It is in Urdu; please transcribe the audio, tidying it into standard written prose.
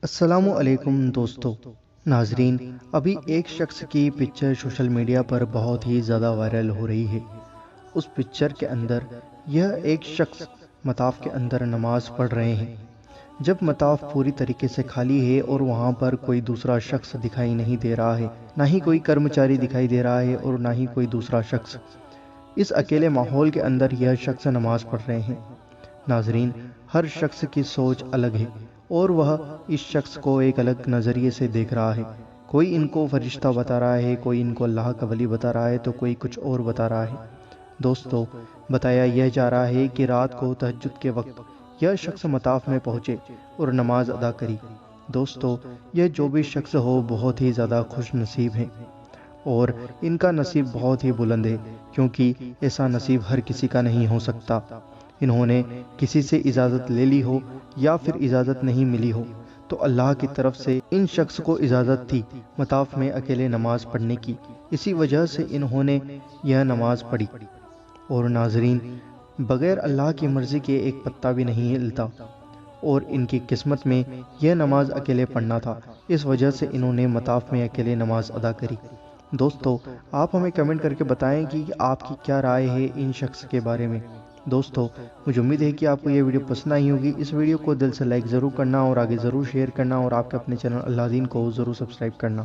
السلام علیکم دوستو ناظرین، ابھی ایک شخص کی پکچر سوشل میڈیا پر بہت ہی زیادہ وائرل ہو رہی ہے۔ اس پکچر کے اندر یہ ایک شخص مطاف کے اندر نماز پڑھ رہے ہیں، جب مطاف پوری طریقے سے خالی ہے اور وہاں پر کوئی دوسرا شخص دکھائی نہیں دے رہا ہے، نہ ہی کوئی کرمچاری دکھائی دے رہا ہے اور نہ ہی کوئی دوسرا شخص۔ اس اکیلے ماحول کے اندر یہ شخص نماز پڑھ رہے ہیں۔ ناظرین، ہر شخص کی سوچ الگ ہے اور وہ اس شخص کو ایک الگ نظریے سے دیکھ رہا ہے۔ کوئی ان کو فرشتہ بتا رہا ہے، کوئی ان کو اللہ کا ولی بتا رہا ہے، تو کوئی کچھ اور بتا رہا ہے۔ دوستو، بتایا یہ جا رہا ہے کہ رات کو تہجد کے وقت یہ شخص مطاف میں پہنچے اور نماز ادا کری۔ دوستو، یہ جو بھی شخص ہو بہت ہی زیادہ خوش نصیب ہیں اور ان کا نصیب بہت ہی بلند ہے، کیونکہ ایسا نصیب ہر کسی کا نہیں ہو سکتا۔ انہوں نے کسی سے اجازت لے لی ہو یا پھر اجازت نہیں ملی ہو، تو اللہ کی طرف سے ان شخص کو اجازت تھی مطاف میں اکیلے نماز پڑھنے کی، اسی وجہ سے انہوں نے یہ نماز پڑھی۔ اور ناظرین، بغیر اللہ کی مرضی کے ایک پتا بھی نہیں ہلتا، اور ان کی قسمت میں یہ نماز اکیلے پڑھنا تھا، اس وجہ سے انہوں نے مطاف میں اکیلے نماز ادا کری۔ دوستو، آپ ہمیں کمنٹ کر کے بتائیں کہ آپ کی کیا رائے ہے ان شخص کے بارے میں۔ دوستو، مجھے امید ہے کہ آپ کو یہ ویڈیو پسند آئی ہوگی۔ اس ویڈیو کو دل سے لائک ضرور کرنا اور آگے ضرور شیئر کرنا، اور آپ کے اپنے چینل اللہ دین کو ضرور سبسکرائب کرنا۔